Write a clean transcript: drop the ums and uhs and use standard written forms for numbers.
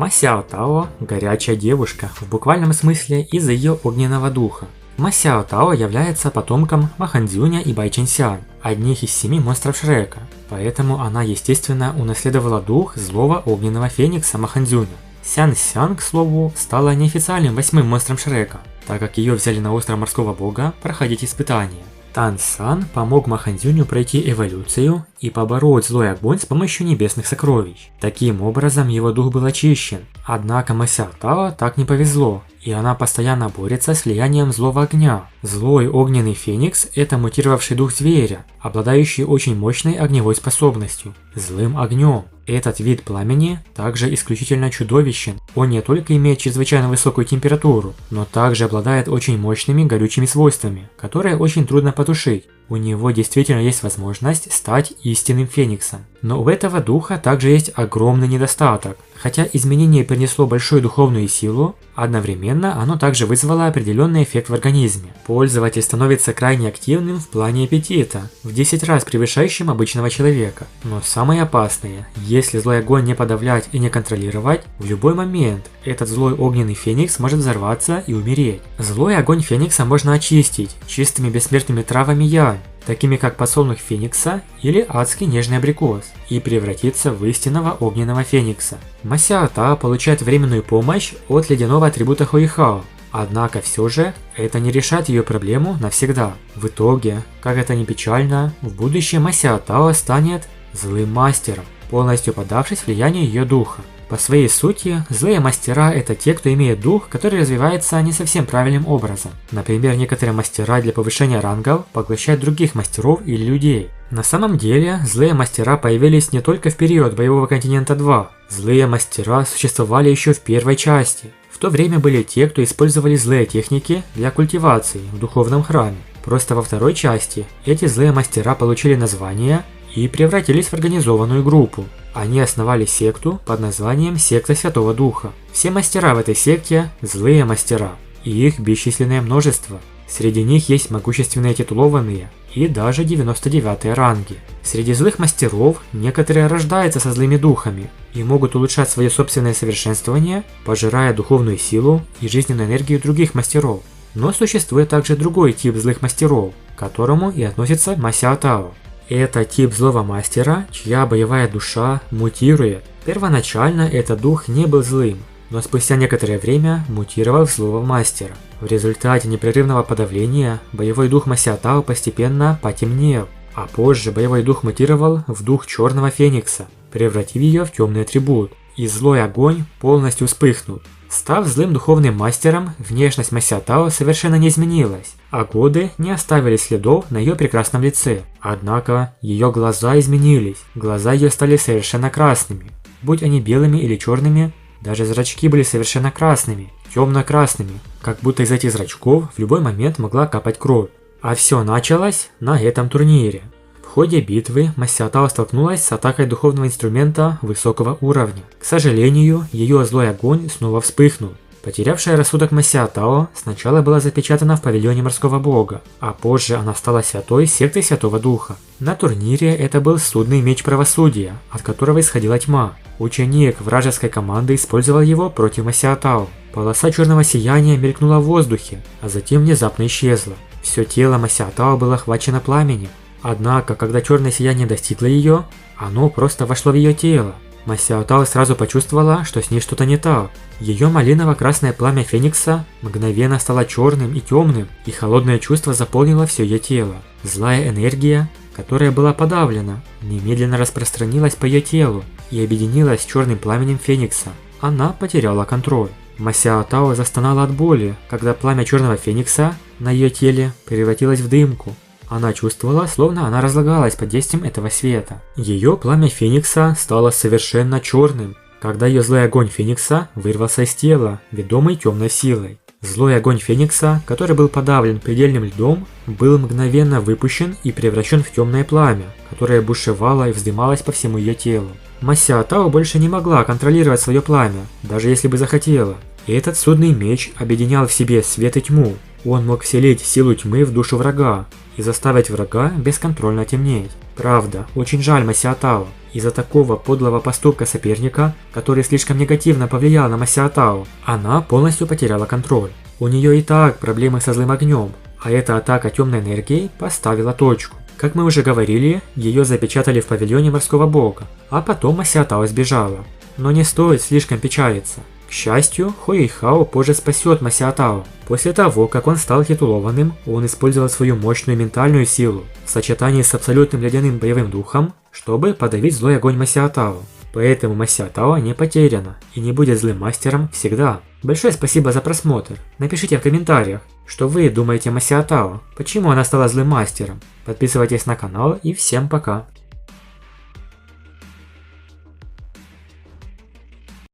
Ма Сяо Тао – горячая девушка, в буквальном смысле из-за ее огненного духа. Ма Сяо Тао является потомком Ма Хан Цзюня и Бай Чэньсян, одних из 7 монстров Шрека, поэтому она, естественно, унаследовала дух злого огненного феникса Ма Хан Цзюня. Сян Сян, к слову, стала неофициальным 8-м монстром Шрека, так как ее взяли на остров морского бога проходить испытания. Тан Сан помог Ма Хан Цзюню пройти эволюцию и побороть злой огонь с помощью небесных сокровищ. Таким образом, его дух был очищен. Однако Ма Сяо Тао так не повезло, и она постоянно борется с влиянием злого огня. Злой огненный феникс – это мутировавший дух зверя, обладающий очень мощной огневой способностью – злым огнем. Этот вид пламени также исключительно чудовищен. Он не только имеет чрезвычайно высокую температуру, но также обладает очень мощными горючими свойствами, которые очень трудно потушить. У него действительно есть возможность стать истинным фениксом. Но у этого духа также есть огромный недостаток. Хотя изменение принесло большую духовную силу, одновременно оно также вызвало определенный эффект в организме. Пользователь становится крайне активным в плане аппетита, в 10 раз превышающим обычного человека. Но самое опасное, если злой огонь не подавлять и не контролировать, в любой момент этот злой огненный феникс может взорваться и умереть. Злой огонь феникса можно очистить чистыми бессмертными травами янь, такими как подсолнух феникса или адский нежный абрикос, и превратиться в истинного огненного феникса. Ма Сяо Тао получает временную помощь от ледяного атрибута Хуэйхао, однако все же это не решает ее проблему навсегда. В итоге, как это ни печально, в будущем Ма Сяо Тао станет злым мастером, полностью поддавшись влиянию ее духа. По своей сути, злые мастера – это те, кто имеет дух, который развивается не совсем правильным образом. Например, некоторые мастера для повышения рангов поглощают других мастеров или людей. На самом деле, злые мастера появились не только в период Боевого континента 2. Злые мастера существовали еще в первой части. В то время были те, кто использовали злые техники для культивации в духовном храме. Просто во второй части эти злые мастера получили название и превратились в организованную группу. Они основали секту под названием Секта Святого Духа. Все мастера в этой секте – злые мастера, и их бесчисленное множество. Среди них есть могущественные титулованные и даже 99-е ранги. Среди злых мастеров некоторые рождаются со злыми духами и могут улучшать свое собственное совершенствование, пожирая духовную силу и жизненную энергию других мастеров. Но существует также другой тип злых мастеров, к которому и относится Ма Сяо Тао. Это тип злого мастера, чья боевая душа мутирует. Первоначально этот дух не был злым, но спустя некоторое время мутировал в злого мастера. В результате непрерывного подавления боевой дух Ма Сяо Тао постепенно потемнел, а позже боевой дух мутировал в дух черного феникса, превратив ее в темный атрибут, и злой огонь полностью вспыхнул. Став злым духовным мастером, внешность Ма Сяо Тао совершенно не изменилась, а годы не оставили следов на ее прекрасном лице. Однако ее глаза изменились, глаза ее стали совершенно красными. Будь они белыми или черными, даже зрачки были совершенно красными, темно-красными, как будто из этих зрачков в любой момент могла капать кровь. А все началось на этом турнире. В ходе битвы Ма Сяо Тао столкнулась с атакой духовного инструмента высокого уровня. К сожалению, ее злой огонь снова вспыхнул. Потерявшая рассудок Ма Сяо Тао сначала была запечатана в павильоне морского бога, а позже она стала святой сектой Святого Духа. На турнире это был судный меч правосудия, от которого исходила тьма. Ученик вражеской команды использовал его против Ма Сяо Тао. Полоса черного сияния мелькнула в воздухе, а затем внезапно исчезла. Все тело Ма Сяо Тао было охвачено пламенем. Однако, когда черное сияние достигло ее, оно просто вошло в ее тело. Ма Сяо Тао сразу почувствовала, что с ней что-то не так. Ее малиново-красное пламя феникса мгновенно стало черным и темным, и холодное чувство заполнило все ее тело. Злая энергия, которая была подавлена, немедленно распространилась по ее телу и объединилась с черным пламенем феникса. Она потеряла контроль. Ма Сяо Тао застонала от боли, когда пламя черного феникса на ее теле превратилось в дымку. Она чувствовала, словно она разлагалась под действием этого света. Ее пламя феникса стало совершенно черным, когда ее злой огонь феникса вырвался из тела, ведомый темной силой. Злой огонь феникса, который был подавлен предельным льдом, был мгновенно выпущен и превращен в темное пламя, которое бушевало и вздымалось по всему ее телу. Ма Сяо Тао больше не могла контролировать свое пламя, даже если бы захотела. И этот судный меч объединял в себе свет и тьму. Он мог вселить силу тьмы в душу врага и заставить врага бесконтрольно темнеть. Правда, очень жаль Ма Сяо Тао. Из-за такого подлого поступка соперника, который слишком негативно повлиял на Ма Сяотао, она полностью потеряла контроль. У нее и так проблемы со злым огнем, а эта атака темной энергией поставила точку. Как мы уже говорили, ее запечатали в павильоне морского бога, а потом Ма Сяотао сбежала. Но не стоит слишком печалиться. К счастью, Хуэйхао позже спасет Ма Сяотао. После того, как он стал титулованным, он использовал свою мощную ментальную силу в сочетании с абсолютным ледяным боевым духом, чтобы подавить злой огонь Ма Сяотао. Поэтому Ма Сяотао не потеряна и не будет злым мастером всегда. Большое спасибо за просмотр. Напишите в комментариях, что вы думаете о Ма Сяотао, почему она стала злым мастером. Подписывайтесь на канал и всем пока.